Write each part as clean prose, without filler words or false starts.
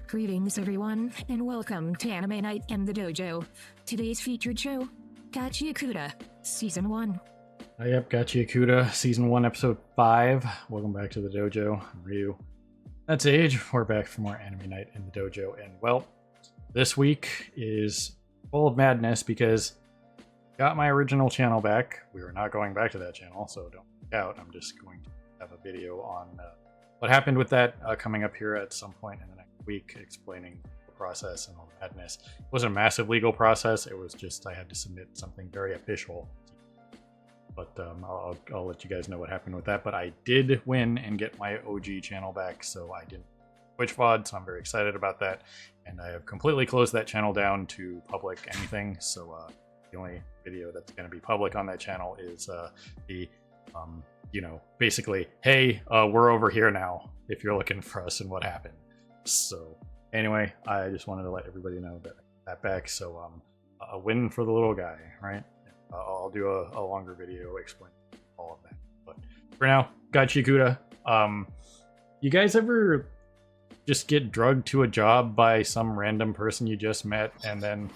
Greetings, everyone, and welcome to Anime Night in the Dojo. Today's featured show, Gachiakuta, Season 1. Yep, Gachiakuta, Season 1, Episode 5. Welcome back to the dojo. I'm Ryu. That's Age. We're back for more Anime Night in the Dojo. And, well, this week is full of madness because I got my original channel back. We are not going back to that channel, so don't freak out. I'm just going to have a video on what happened with that coming up here at some point in the next week, explaining the process and all the madness. It wasn't a massive legal process. It was just I had to submit something very official. But I'll let you guys know what happened with that. But I did win and get my OG channel back, so I didn't Twitch VOD, so I'm very excited about that. And I have completely closed that channel down to public anything, so the only video that's going to be public on that channel is basically, hey, we're over here now, if you're looking for us and what happened. So anyway, I just wanted to let everybody know that I got that back, so a win for the little guy, right? I'll do a longer video explaining all of that. But for now, Gachiakuta. You guys ever just get drugged to a job by some random person you just met, and then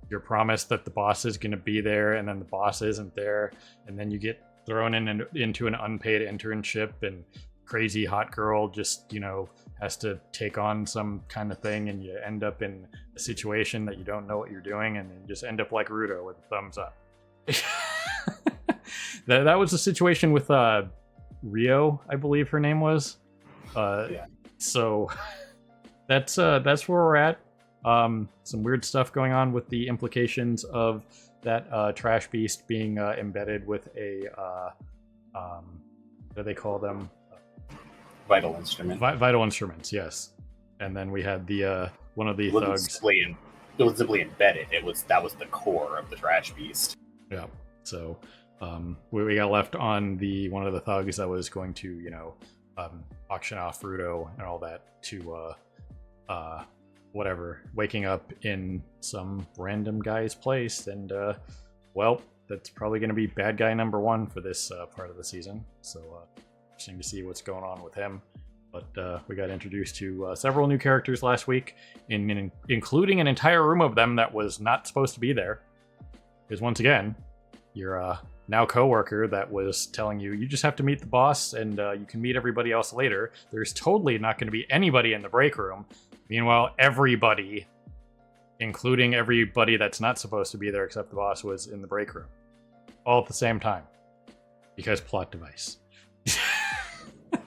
you're promised that the boss is going to be there, and then the boss isn't there, and then you get thrown into an unpaid internship, and crazy hot girl just, has to take on some kind of thing, and you end up in a situation that you don't know what you're doing, and then you just end up like Ruto with a thumbs up. that was the situation with Rio, I believe her name was. Yeah. So that's where we're at. Some weird stuff going on with the implications of that trash beast being embedded with a what do they call them? Vital instrument. Vital instruments, yes. And then we had the one of the thugs. It was simply embedded. That was the core of the trash beast. Yeah. So we got left on one of the thugs that was going to, auction off Ruto and all that to whatever, waking up in some random guy's place, and well, that's probably going to be bad guy number 1 for this part of the season. So interesting to see what's going on with him. But we got introduced to several new characters last week, including an entire room of them that was not supposed to be there. Because once again, your now coworker that was telling you just have to meet the boss and you can meet everybody else later. There's totally not going to be anybody in the break room. Meanwhile, everybody, including everybody that's not supposed to be there except the boss, was in the break room. All at the same time. Because plot device.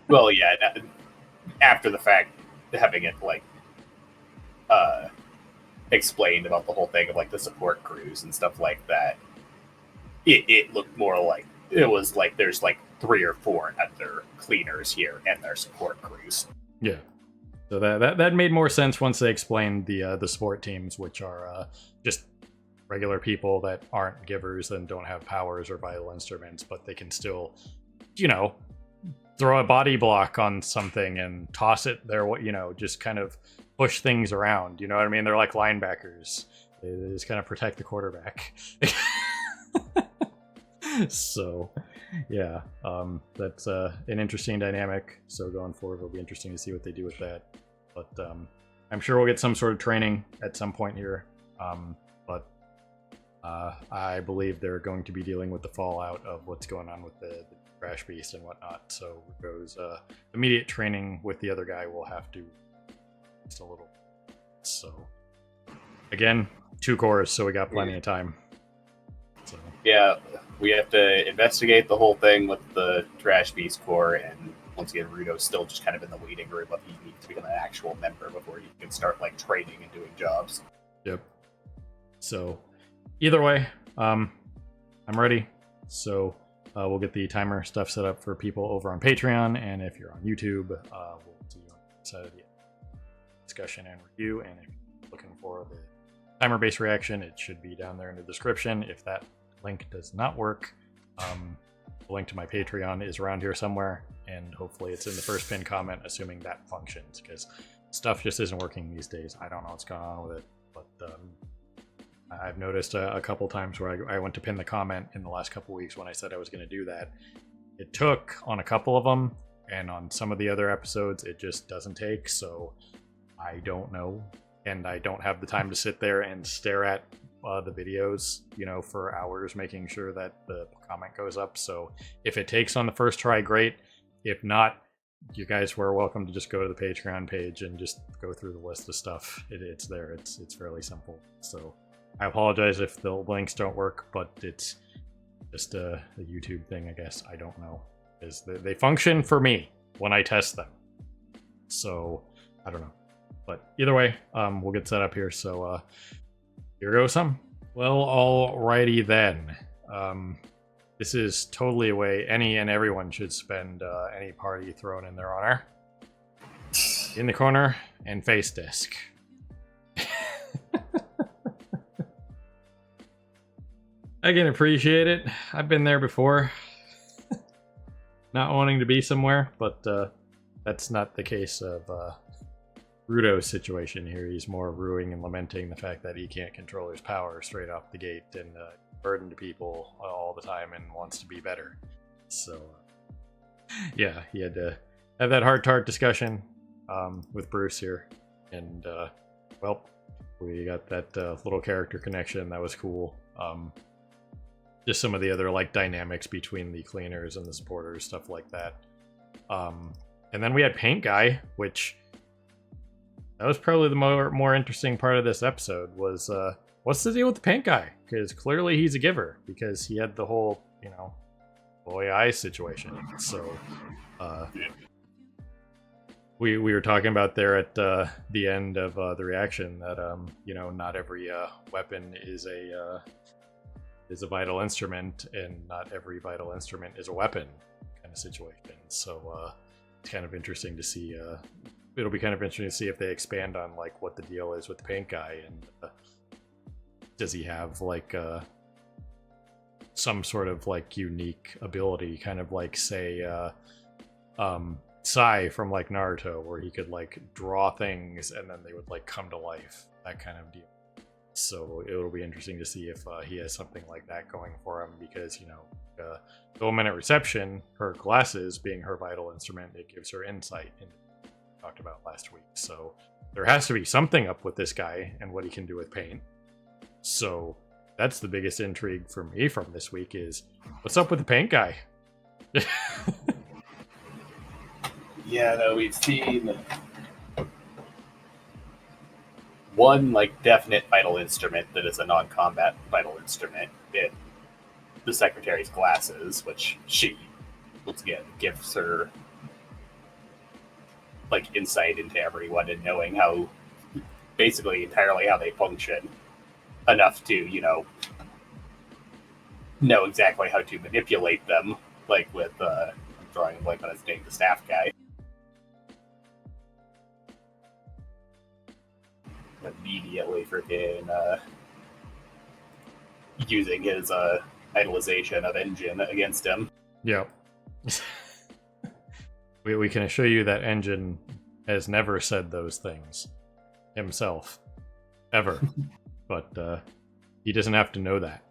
Well, yeah, after the fact, having it, explained about the whole thing of, the support crews and stuff like that, it looked more like, it was like there's, 3 or 4 other cleaners here and their support crews. Yeah. So that made more sense once they explained the support teams, which are just regular people that aren't givers and don't have powers or vital instruments, but they can still, throw a body block on something and toss it there, just kind of push things around. You know what I mean? They're like linebackers. They just kind of protect the quarterback. So, yeah, that's an interesting dynamic. So going forward, it'll be interesting to see what they do with that. But I'm sure we'll get some sort of training at some point here. But I believe they're going to be dealing with the fallout of what's going on with the trash beast and whatnot. So Ruto's immediate training with the other guy will have to just a little. So again, 2 cores, so we got plenty of time. So. Yeah, we have to investigate the whole thing with the trash beast core, and once again, Ruto's still just kind of in the waiting room, but he needs to become an actual member before he can start training and doing jobs. Yep. So either way, I'm ready. So we'll get the timer stuff set up for people over on Patreon, and if you're on YouTube, we'll see you on the side of the discussion and review. And if you're looking for the timer-based reaction, it should be down there in the description. If that link does not work, the link to my Patreon is around here somewhere, and hopefully it's in the first pinned comment, assuming that functions, because stuff just isn't working these days. I don't know what's going on with it, but I've noticed a couple times where I went to pin the comment in the last couple weeks when I said I was going to do that. It took on a couple of them, and on some of the other episodes, it just doesn't take, so I don't know, and I don't have the time to sit there and stare at the videos, for hours, making sure that the comment goes up. So if it takes on the first try, great. If not, you guys were welcome to just go to the Patreon page and just go through the list of stuff. It's there. It's fairly simple. So I apologize if the links don't work, but it's just a YouTube thing, I guess. I don't know. They function for me when I test them. So I don't know. But either way, we'll get set up here. So here goes some. Well, alrighty then. This is totally a way any and everyone should spend any party thrown in their honor. In the corner and face disc. I can appreciate it. I've been there before. Not wanting to be somewhere, but that's not the case of Rudo's situation here. He's more ruing and lamenting the fact that he can't control his power straight off the gate and burden to people all the time and wants to be better. So, yeah, he had to have that heart-to-heart discussion with Bruce here. And, well, we got that little character connection. That was cool. Just some of the other, dynamics between the cleaners and the supporters, stuff like that. And then we had Paint Guy, which... that was probably the more interesting part of this episode was, what's the deal with the Paint Guy? Because clearly he's a giver, because he had the whole, boy eye situation. So, we were talking about there at the end of the reaction that, not every weapon is a vital instrument, and not every vital instrument is a weapon kind of situation. So, it's kind of interesting to see, it'll be kind of interesting to see if they expand on what the deal is with the Paint Guy, and does he have some sort of unique ability, kind of say Sai from Naruto, where he could draw things and then they would come to life, that kind of deal. So it'll be interesting to see if he has something like that going for him, because the woman at reception, her glasses being her vital instrument, it gives her insight into talked about last week. So there has to be something up with this guy and what he can do with paint. So that's the biggest intrigue for me from this week is what's up with the Paint Guy? Yeah, no, we've seen one definite vital instrument that is a non-combat vital instrument in the Secretary's glasses, which she once again gives her insight into everyone and knowing how basically entirely how they function enough to know exactly how to manipulate them, with I'm drawing on his name, the staff guy, immediately freaking using his idolization of Engine against him. Yep. We can assure you that Engine has never said those things himself, ever. But he doesn't have to know that.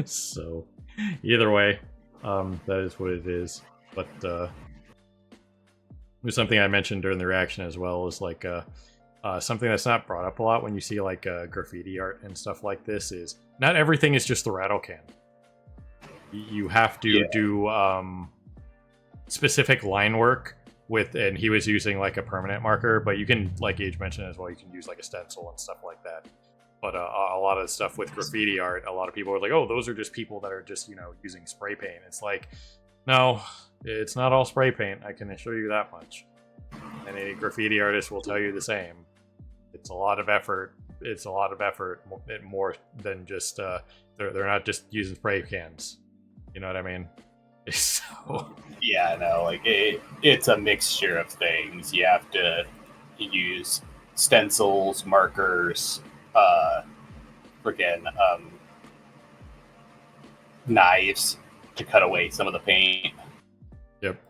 So, either way, that is what it is. But it was something I mentioned during the reaction as well, is something that's not brought up a lot when you see graffiti art and stuff like this is not everything is just the rattle can. You have to do specific line work with, and he was using a permanent marker, but you can, Age mentioned as well, you can use a stencil and stuff like that. But a lot of stuff with graffiti art, a lot of people are oh, those are just people that are just, using spray paint. It's no, it's not all spray paint. I can assure you that much. And a graffiti artist will tell you the same. It's a lot of effort. It's a lot of effort, more than just, they're not just using spray cans. You know what I mean? So... yeah, no, it's a mixture of things. You have to use stencils, markers, knives to cut away some of the paint. Yep.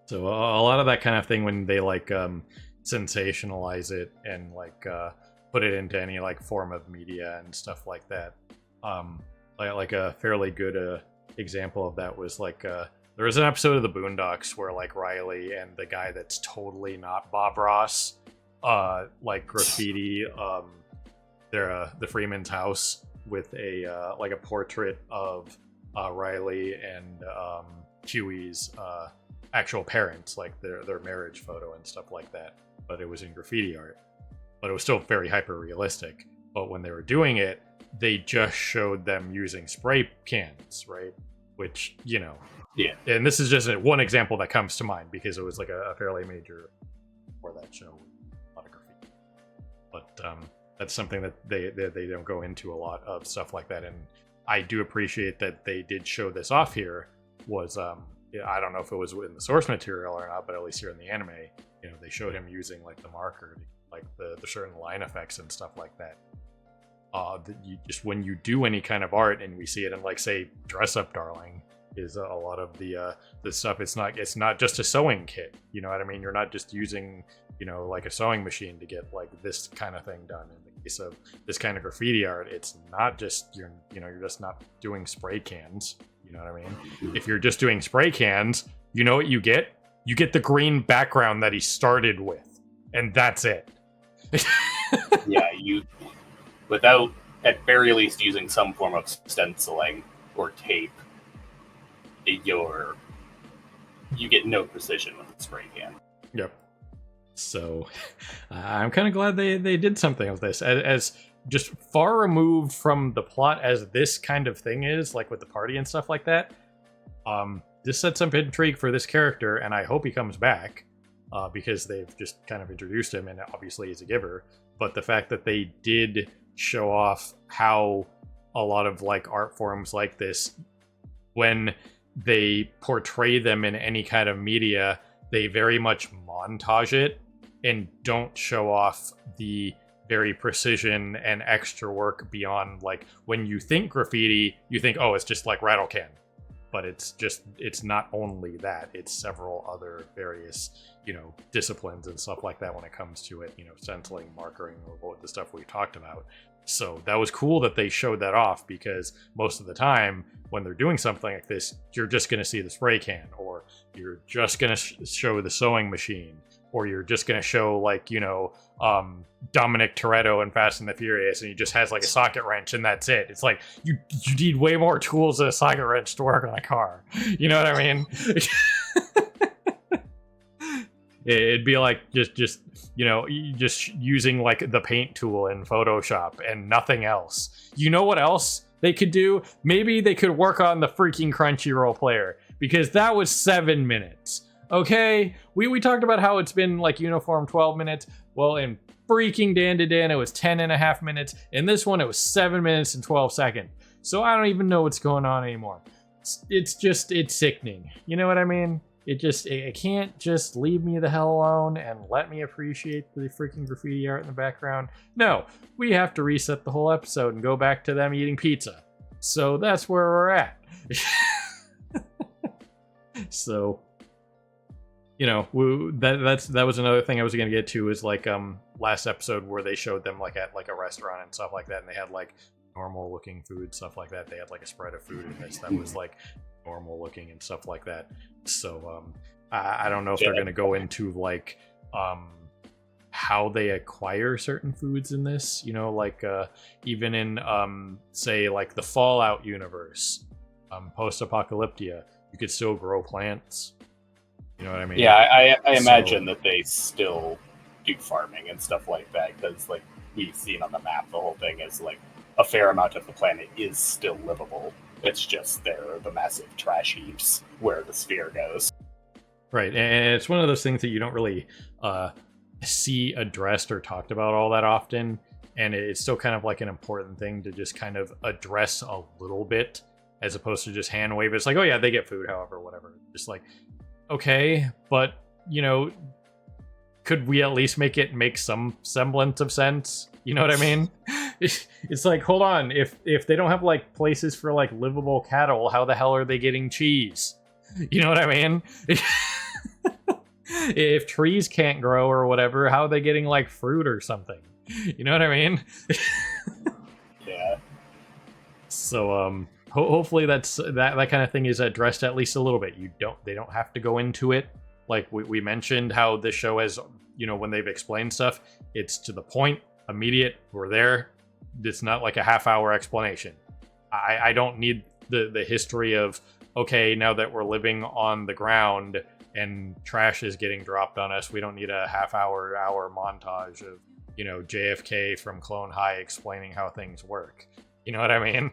So a lot of that kind of thing when they sensationalize it and put it into any form of media and stuff like that. A fairly good example of that was There was an episode of the Boondocks where like Riley and the guy that's totally not Bob Ross, like graffiti, the Freeman's house with a like a portrait of Riley and Huey's actual parents, like their marriage photo and stuff like that. But it was in graffiti art. But it was still very hyper realistic. But when they were doing it, they just showed them using spray cans, right? Which, you know, Yeah. And this is just one example that comes to mind because it was like a fairly major for that show, a lot of graffiti. But that's something that they don't go into a lot of stuff like that. And I do appreciate that they did show this off here. Was I don't know if it was in the source material or not, but at least here in the anime, you know, they showed him using like the marker, like the certain line effects and stuff like that. That you just, when you do any kind of art, and we see it in like say Dress Up Darling, is a lot of the stuff. It's not just a sewing kit. You know what I mean? You're not just using, you know, like a sewing machine to get like this kind of thing done. In the case of this kind of graffiti art, it's not just you're just not doing spray cans. You know what I mean? If you're just doing spray cans, you know what you get? You get the green background that he started with, and that's it. Yeah, without at very least using some form of stenciling or tape, you get no precision with the spray can. Yep. So I'm kind of glad they did something of this, as just far removed from the plot as this kind of thing is, like with the party and stuff like that. This sets some intrigue for this character, and I hope he comes back, because they've just kind of introduced him, and obviously he's a giver. But the fact that they did show off how a lot of like art forms like this, when they portray them in any kind of media, they very much montage it and don't show off the very precision and extra work beyond, like, when you think graffiti, you think, oh, it's just like rattle can. But it's not only that, it's several other various, you know, disciplines and stuff like that when it comes to it, you know, stenciling, markering, or the stuff we talked about. So that was cool that they showed that off, because most of the time when they're doing something like this, you're just going to see the spray can, or you're just going to show the sewing machine, or you're just going to show, like, you know, Dominic Toretto in Fast and the Furious, and he just has like a socket wrench and that's it. It's like, you need way more tools than a socket wrench to work on a car. You know what I mean? It'd be like just you know, just using like the paint tool in Photoshop and nothing else. You know what else they could do? Maybe they could work on the freaking Crunchyroll player, because that was 7 minutes. Okay, we talked about how it's been like uniform 12 minutes. Well, in freaking Dan it was 10.5 minutes. In this one, it was 7 minutes and 12 seconds. So I don't even know what's going on anymore. It's sickening. You know what I mean? It can't just leave me the hell alone and let me appreciate the freaking graffiti art in the background. No, we have to reset the whole episode and go back to them eating pizza. So that's where we're at. So, you know, that was another thing I was going to get to, is like last episode where they showed them like at like a restaurant and stuff like that, and they had like normal looking food, stuff like that. They had like a spread of food in this that was like normal looking and stuff like that. So I don't know if they're going to go into like how they acquire certain foods in this, you know, like even in say like the Fallout universe, post-apocalyptia, you could still grow plants. You know what I mean? Yeah, I imagine that they still do farming and stuff like that, because like we've seen on the map, the whole thing is like a fair amount of the planet is still livable. It's just there are the massive trash heaps where the sphere goes. Right, and it's one of those things that you don't really see addressed or talked about all that often, and it's still kind of like an important thing to just kind of address a little bit, as opposed to just hand wave. It's like, oh yeah, they get food, however, whatever. Just like, okay, but, you know, could we at least make it make some semblance of sense? You know what I mean? It's like, hold on, if they don't have like places for like livable cattle, how the hell are they getting cheese? You know what I mean? If trees can't grow or whatever, how are they getting like fruit or something? You know what I mean? Yeah. So hopefully that kind of thing is addressed at least a little bit. They don't have to go into it. Like we mentioned how this show has, when they've explained stuff, it's to the point, immediate, we're there. It's not like a half-hour explanation. I don't need the history of, okay, now that we're living on the ground and trash is getting dropped on us, we don't need a hour montage of, JFK from Clone High explaining how things work. You know what I mean?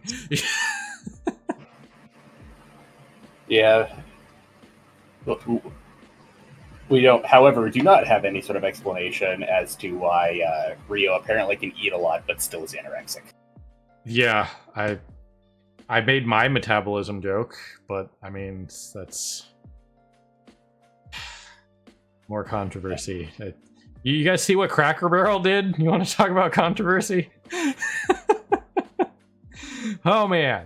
Yeah. We don't, however, do not have any sort of explanation as to why Rio apparently can eat a lot but still is anorexic. Yeah, I made my metabolism joke, but I mean, that's more controversy. You guys see what Cracker Barrel did? You want to talk about controversy? Oh man.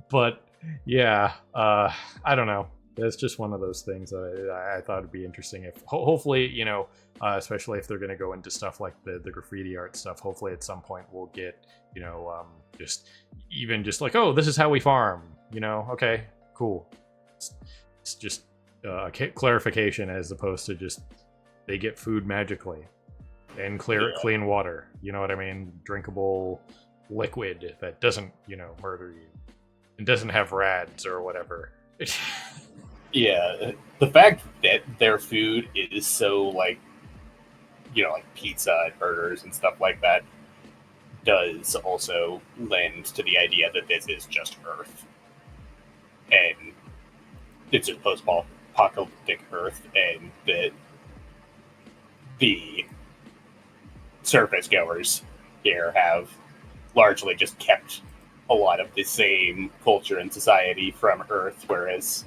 But yeah, I don't know. It's just one of those things that I thought would be interesting. If hopefully, especially if they're going to go into stuff like the graffiti art stuff, hopefully at some point we'll get, just like, oh, this is how we farm. Okay, cool. It's just clarification as opposed to just they get food magically and clean water. You know what I mean? Drinkable liquid that doesn't, murder you and doesn't have rads or whatever. Yeah, the fact that their food is so like pizza and burgers and stuff like that does also lend to the idea that this is just Earth, and it's a post-apocalyptic Earth, and that the surface goers here have largely just kept a lot of the same culture and society from Earth, whereas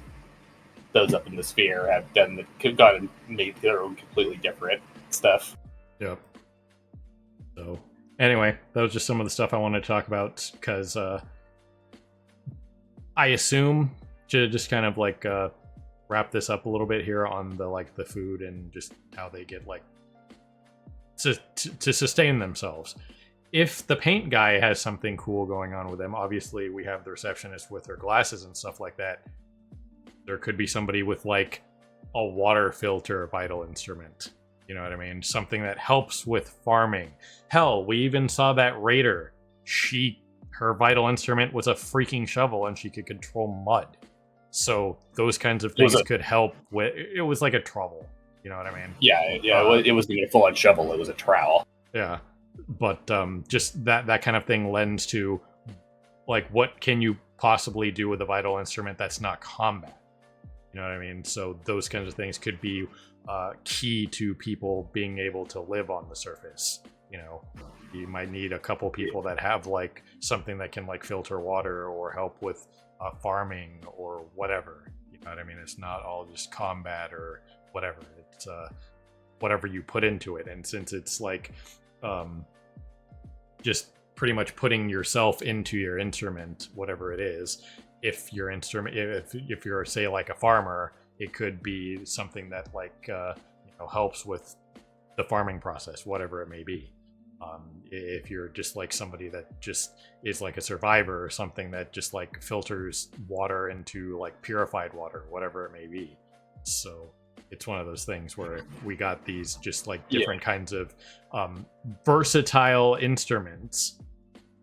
those up in the sphere have gone and made their own completely different stuff. Yep. So anyway, that was just some of the stuff I wanted to talk about because I assume to just kind of like wrap this up a little bit here on the food and just how they get to sustain themselves. If the paint guy has something cool going on with them, obviously we have the receptionist with her glasses and stuff like that. There could be somebody with like a water filter vital instrument. You know what I mean? Something that helps with farming. Hell, we even saw that raider. Her vital instrument was a freaking shovel and she could control mud. So those kinds of things could help with. It was like a trowel. You know what I mean? Yeah. It wasn't a full-on shovel. It was a trowel. Yeah, but just that kind of thing lends to like what can you possibly do with a vital instrument that's not combat? You know what I mean? So those kinds of things could be key to people being able to live on the surface. You might need a couple people that have like something that can like filter water or help with farming or whatever. You know what I mean? It's not all just combat or whatever. It's whatever you put into it. And since it's like just pretty much putting yourself into your instrument, whatever it is, if your instrument, if you're say like a farmer, it could be something that like helps with the farming process, whatever it may be. If you're just like somebody that just is like a survivor or something that just like filters water into like purified water, whatever it may be. So it's one of those things where if we got these just like different kinds of versatile instruments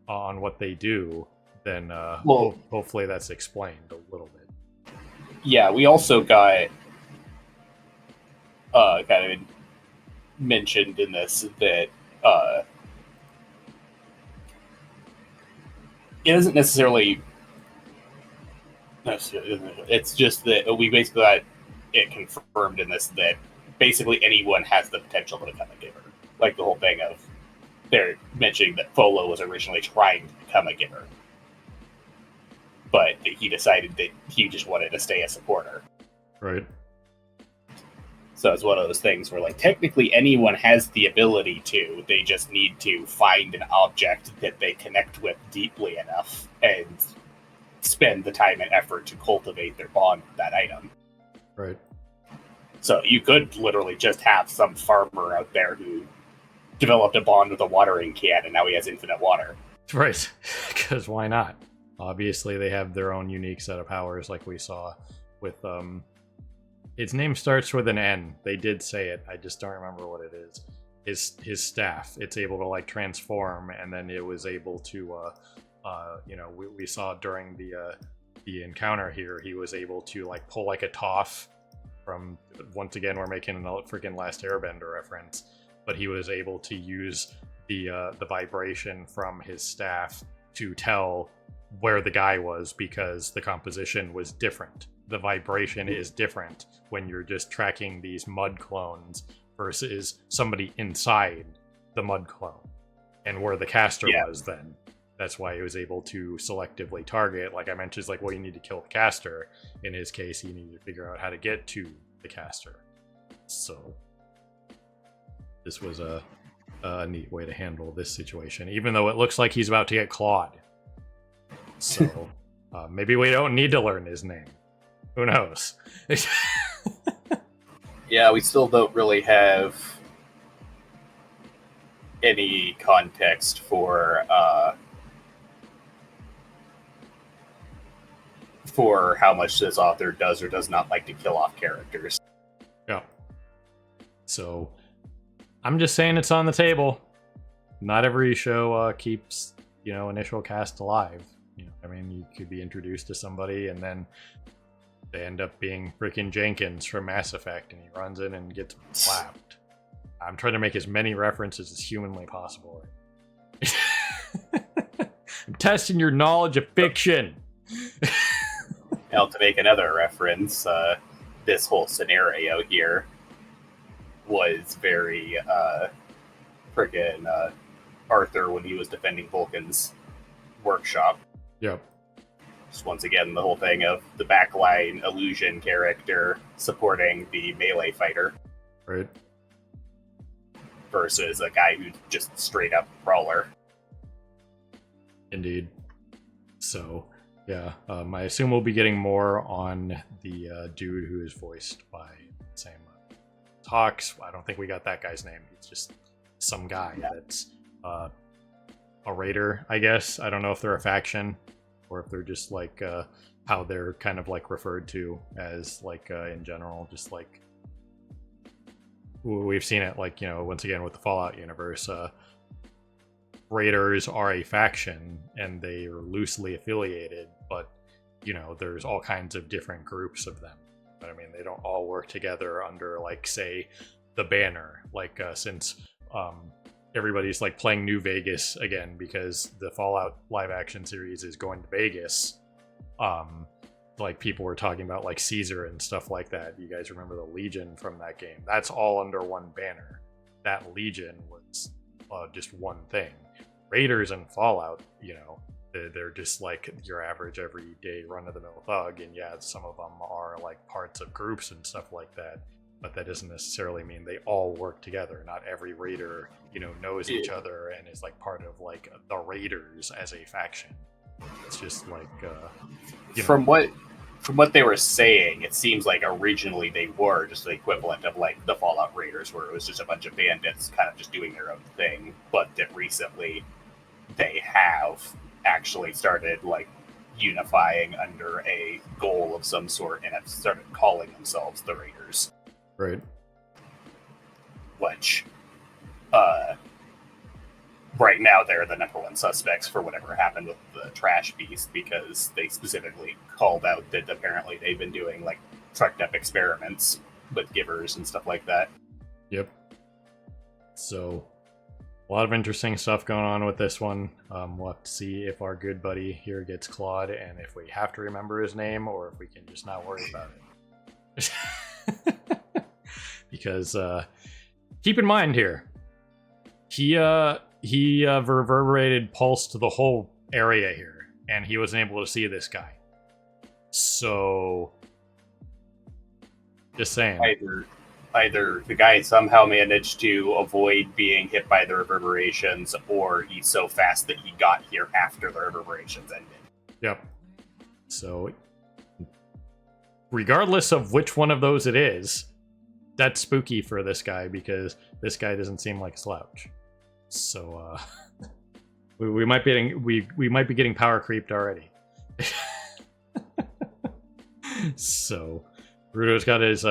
on what they do, then hopefully that's explained a little bit. Yeah, we also got kind of mentioned in this that it isn't necessarily. It's just that we basically got it confirmed in this that basically anyone has the potential to become a giver. Like the whole thing of they're mentioning that Folo was originally trying to become a giver, but he decided that he just wanted to stay a supporter. Right. So it's one of those things where, like, technically anyone has the ability to. They just need to find an object that they connect with deeply enough and spend the time and effort to cultivate their bond with that item. Right. So you could literally just have some farmer out there who developed a bond with a watering can and now he has infinite water. Right. Because why not? Obviously, they have their own unique set of powers, like we saw with its name starts with an N. They did say it. I just don't remember what it is. His staff. It's able to like transform, and then it was able to, we saw during the encounter here, he was able to like pull like a Toph from. Once again, we're making a freaking Last Airbender reference, but he was able to use the vibration from his staff to tell where the guy was because the composition was different. The vibration is different when you're just tracking these mud clones versus somebody inside the mud clone and where the caster was then. That's why he was able to selectively target. Like I mentioned, it's like, well, you need to kill the caster. In his case, he needed to figure out how to get to the caster. So this was a neat way to handle this situation, even though it looks like he's about to get clawed. So maybe we don't need to learn his name. Who knows? Yeah, we still don't really have any context for how much this author does or does not like to kill off characters. Yeah. So I'm just saying it's on the table. Not every show keeps, initial cast alive. I mean, you could be introduced to somebody and then they end up being freaking Jenkins from Mass Effect and he runs in and gets slapped. I'm trying to make as many references as humanly possible. I'm testing your knowledge of fiction. Now, to make another reference, this whole scenario here was very friggin' Arthur when he was defending Vulcan's workshop. Yep. Just once again, the whole thing of the backline illusion character supporting the melee fighter. Right. Versus a guy who's just straight up brawler. Indeed. So, yeah, I assume we'll be getting more on the dude who is voiced by the same Hawks. I don't think we got that guy's name. He's just some guy that's a raider, I guess. I don't know if they're a faction or if they're just like how they're kind of like referred to as like in general, just like we've seen it like, once again with the Fallout universe, raiders are a faction and they are loosely affiliated, but there's all kinds of different groups of them. But I mean, they don't all work together under like, say, the banner, like since everybody's like playing New Vegas again because the Fallout live action series is going to Vegas. Like people were talking about like Caesar and stuff like that. You guys remember the Legion from that game? That's all under one banner. That Legion was just one thing. Raiders and Fallout, they're just like your average everyday run-of-the-mill thug, and yeah, some of them are like parts of groups and stuff like that. But that doesn't necessarily mean they all work together. Not every raider, knows each other and is like part of like the Raiders as a faction. It's just like from what they were saying, it seems like originally they were just the equivalent of like the Fallout Raiders, where it was just a bunch of bandits kind of just doing their own thing. But that recently they have actually started like unifying under a goal of some sort and have started calling themselves the Raiders. Right. Which, right now they're the number one suspects for whatever happened with the Trash Beast, because they specifically called out that apparently they've been doing like trucked up experiments with givers and stuff like that. Yep. So, a lot of interesting stuff going on with this one. We'll have to see if our good buddy here gets clawed and if we have to remember his name or if we can just not worry about it. Because keep in mind here, he reverberated pulse to the whole area here, and he wasn't able to see this guy. So, just saying. Either the guy somehow managed to avoid being hit by the reverberations, or he's so fast that he got here after the reverberations ended. Yep. So, regardless of which one of those it is, that's spooky for this guy, because this guy doesn't seem like a slouch. So we might be getting power creeped already. So Bruto's got his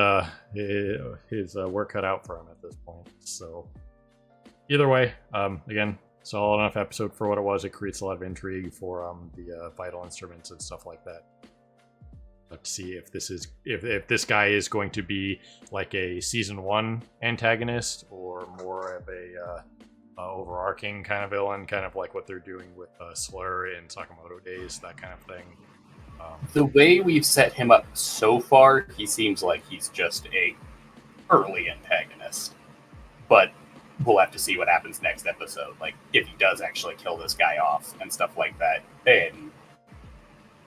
work cut out for him at this point. So either way, again, solid enough episode for what it was. It creates a lot of intrigue for the vital instruments and stuff like that. Let's see if this is if this guy is going to be like a season 1 antagonist or more of a overarching kind of villain, kind of like what they're doing with Slur in Sakamoto Days, that kind of thing. The way we've set him up so far, he seems like he's just a early antagonist. But we'll have to see what happens next episode. Like, if he does actually kill this guy off and stuff like that, and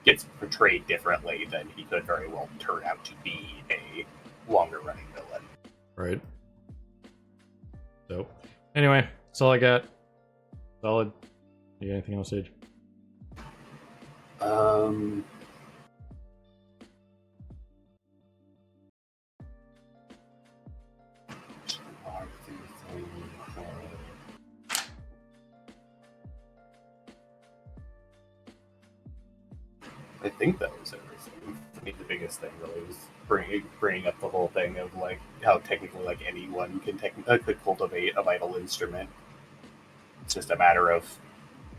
gets portrayed differently, then he could very well turn out to be a longer-running villain. Right. So, anyway, that's all I got. Solid. You got anything else, Sage? I think that was everything. I think the biggest thing really was bringing up the whole thing of like how technically like anyone can could cultivate a vital instrument. It's just a matter of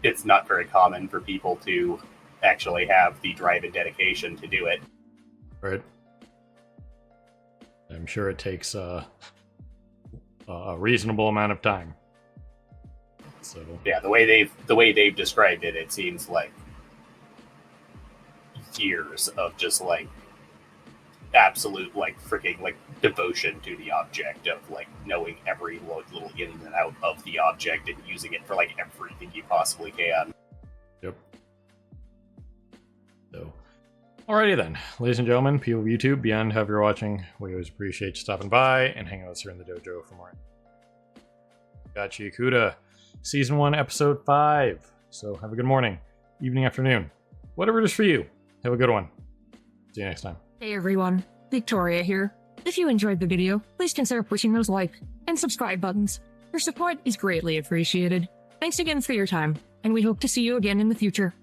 it's not very common for people to actually have the drive and dedication to do it. Right. I'm sure it takes a reasonable amount of time. So yeah, the way they've described it, it seems like years of just like absolute like freaking like devotion to the object of like knowing every little in and out of the object and using it for like everything you possibly can. Yep. So alrighty then, ladies and gentlemen, people of YouTube, beyond however you're watching, we always appreciate you stopping by and hanging out with us here in the dojo for more. Gachiakuta, Season 1, Episode 5. So have a good morning, evening, afternoon, whatever it is for you. Have a good one. See you next time. Hey everyone, Victoria here. If you enjoyed the video, please consider pushing those like and subscribe buttons. Your support is greatly appreciated. Thanks again for your time, and we hope to see you again in the future.